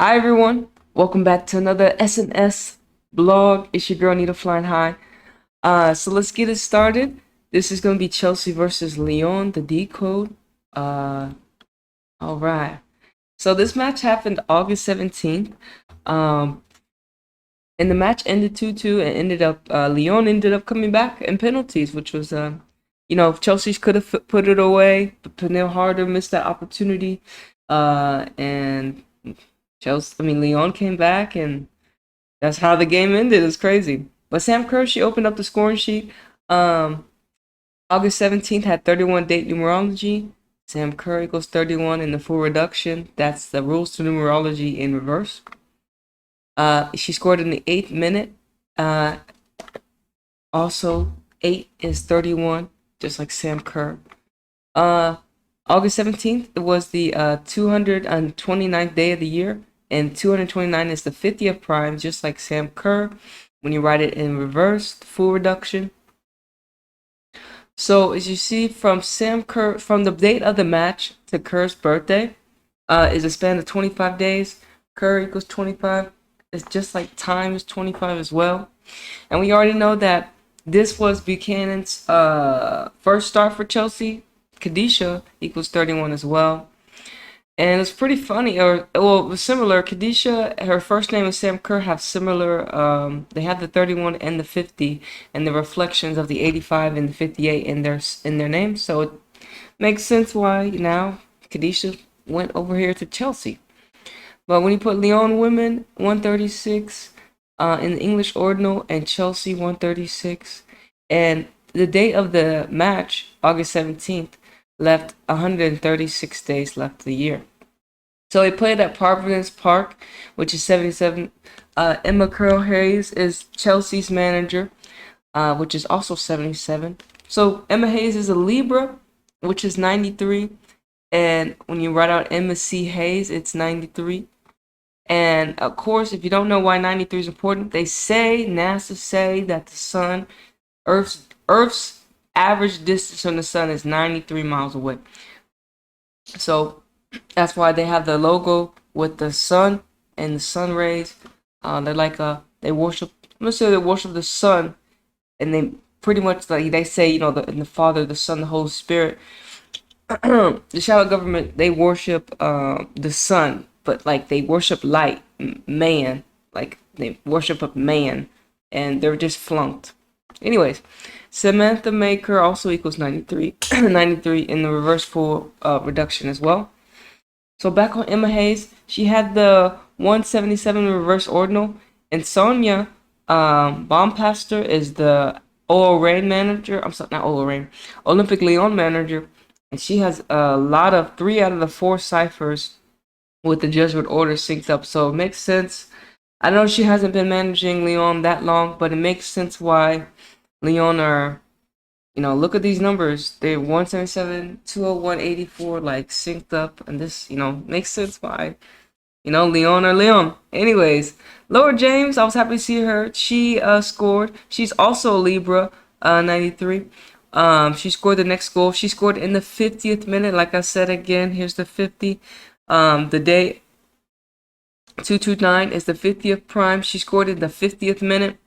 Hi everyone, welcome back to another SNS blog. It's your girl Anita flying high. So let's get it started. This is gonna be Chelsea versus Lyon, the Decode. Uh, all right. So this match happened August 17th. Um, and the match ended 2-2 and ended up Lyon ended up coming back in penalties, which was Chelsea could have put it away, but Pernille Harder missed that opportunity. And Lyon came back, and that's how the game ended. It's crazy. But Sam Kerr, she opened up the scoring sheet. Um, August 17th had 31 date numerology. Sam Kerr equals 31 in the full reduction. That's the rules to numerology in reverse. She scored in the 8th minute. Also, 8 is 31, just like Sam Kerr. August 17th, it was the 229th day of the year, and 229 is the 50th prime, just like Sam Kerr. When you write it in reverse, full reduction. So as you see from Sam Kerr, from the date of the match to Kerr's birthday, is a span of 25 days. Kerr equals 25. It's just like time is 25 as well. And we already know that this was Buchanan's first start for Chelsea. Kadisha equals 31 as well. And it's pretty funny, it was similar. Kadisha, her first name and Sam Kerr have similar, they have the 31 and the 50, and the reflections of the 85 and the 58 in their names. So it makes sense why now Kadisha went over here to Chelsea. But when you put Lyon women 136 in the English ordinal and Chelsea 136, and the date of the match, August 17th, left 136 days left of the year. So he played at Providence Park, which is 77. Emma Curl Hayes is Chelsea's manager, which is also 77. So Emma Hayes is a Libra, which is 93. And when you write out Emma C. Hayes, it's 93. And of course, if you don't know why 93 is important, NASA say that the sun, Earth's average distance from the sun is 93 miles away. So that's why they have the logo with the sun and the sun rays. They're like they worship. I'm gonna say they worship the sun, and they pretty much like they say, the Father, the Son, the Holy Spirit. The shadow government, they worship the sun, but like they worship light, man, like they worship a man, and they're just flunked. Anyways, Samantha Maker also equals 93, 93 in the reverse full reduction as well. So back on Emma Hayes, she had the 177 reverse ordinal, and Sonia Bompastor is the OO Rain manager. I'm sorry, not OO Rain, Olympique Lyon manager, and she has a lot of 3 out of the 4 ciphers with the Jesuit order synced up. So it makes sense. I know she hasn't been managing Lyon that long, but it makes sense why Lyon are, look at these numbers. They're 177, 201, 84, like synced up, and this, makes sense why, Lyon or Lyon. Anyways, Laura James, I was happy to see her. She scored. She's also a Libra, 93. She scored the next goal. She scored in the 50th minute. Like I said again, here's the 50. The day 229 is the 50th prime. She scored in the 50th minute.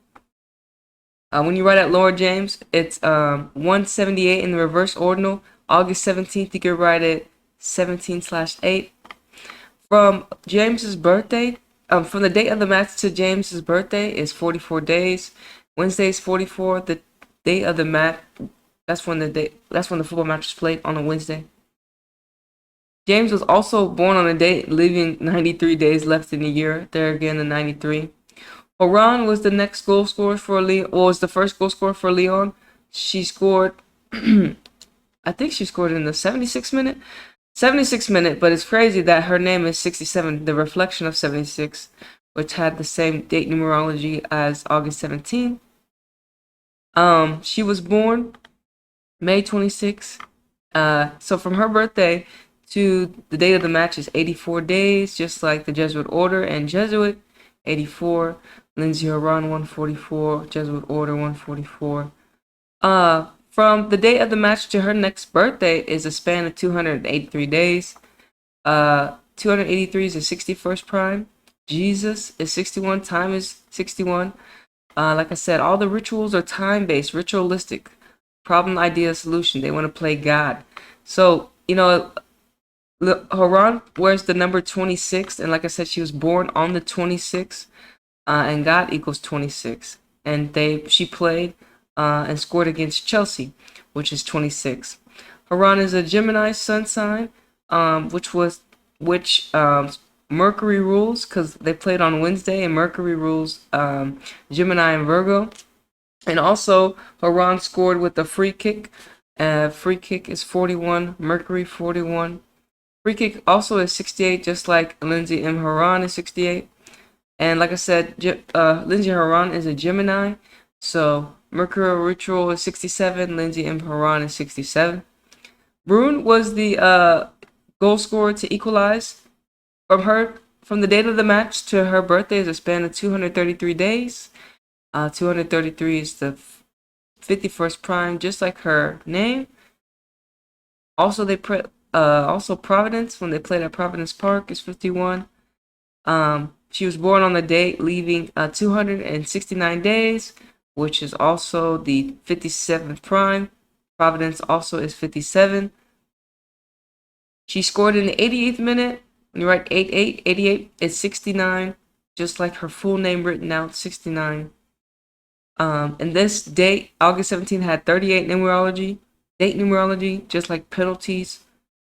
When you write out Laura James, it's 178 in the reverse ordinal. August 17th, you can write it 17/8. From James's birthday, from the date of the match to James's birthday is 44 days. Wednesday is 44. The date of the match, that's when the football match was played, on a Wednesday. James was also born on a date, leaving 93 days left in the year. There again, the 93. Oran was the next goal scorer for Lyon. Was the first goal scorer for Lyon. She scored. I think she scored in the 76th minute. 76th minute, but it's crazy that her name is 67, the reflection of 76, which had the same date numerology as August 17th. She was born May 26th. So from her birthday to the date of the match is 84 days, just like the Jesuit order and Jesuit. 84. Lindsay Horan 144. Jesuit order 144. From the date of the match to her next birthday is a span of 283 days. 283 is the 61st prime. Jesus is 61. Time is 61. Like I said, all the rituals are time-based, ritualistic, problem, idea, solution. They want to play God. So, Haran wears the number 26, and like I said, she was born on the 26th, and God equals 26. And she played and scored against Chelsea, which is 26. Haran is a Gemini sun sign, which Mercury rules, because they played on Wednesday, and Mercury rules Gemini and Virgo. And also, Haran scored with a free kick. Free kick is 41, Mercury 41. Free kick also is 68, just like Lindsay M. Haran is 68. And like I said, Lindsay Haran is a Gemini. So Mercury ritual is 67, Lindsay M. Haran is 67. Brune was the goal scorer to equalize. From the date of the match to her birthday is a span of 233 days. 233 is the 51st prime, just like her name. Also, also Providence, when they played at Providence Park, is 51. She was born on the date leaving 269 days, which is also the 57th prime. Providence also is 57. She scored in the 88th minute. When you write 88, it's 69, just like her full name written out, 69. And this date, August 17th, had 38 numerology, date numerology, just like penalties,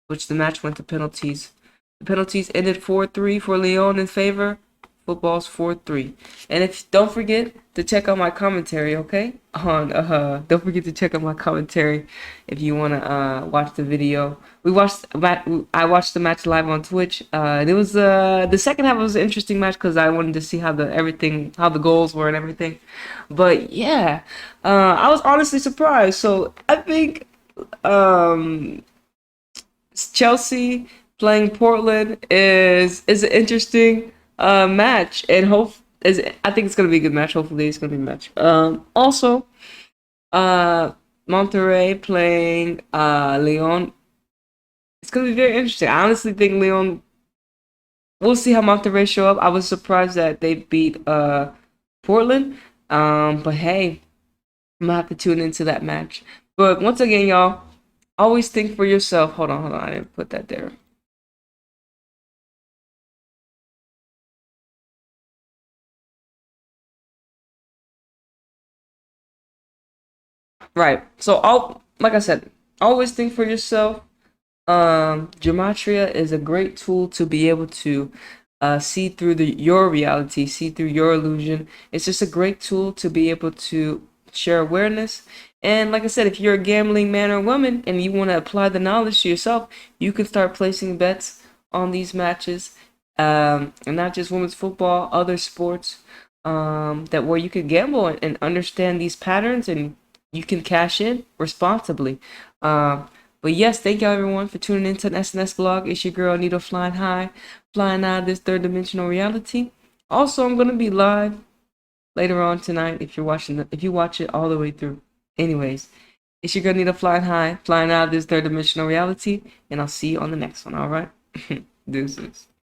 which the match went to penalties. The penalties ended 4-3 for Lyon in favor. Football's 4-3. And don't forget to check out my commentary, okay? Don't forget to check out my commentary if you wanna watch the video. I watched the match live on Twitch. It was the second half was an interesting match because I wanted to see how the goals were and everything. But yeah, I was honestly surprised. So I think Chelsea playing Portland is an interesting match, and I think it's gonna be a good match. Hopefully, it's gonna be a match. Also, Monterrey playing Lyon. It's gonna be very interesting. I honestly think Lyon. We'll see how Monterrey show up. I was surprised that they beat Portland. But hey, I'm gonna have to tune into that match. But once again, y'all, always think for yourself. Hold on. I didn't put that there. Right. So like I said, always think for yourself. Gematria is a great tool to be able to see through your reality, see through your illusion. It's just a great tool to be able to share awareness. And like I said, if you're a gambling man or woman and you want to apply the knowledge to yourself, you can start placing bets on these matches, and not just women's football, other sports, that where you can gamble and understand these patterns, and you can cash in responsibly. But yes, thank y'all everyone for tuning into the SNS vlog. It's your girl Anita flying high, flying out of this third dimensional reality. Also, I'm gonna be live later on tonight if you watch it all the way through. Anyways, it's your girl Anita flying high, flying out of this third dimensional reality, and I'll see you on the next one. All right, deuces.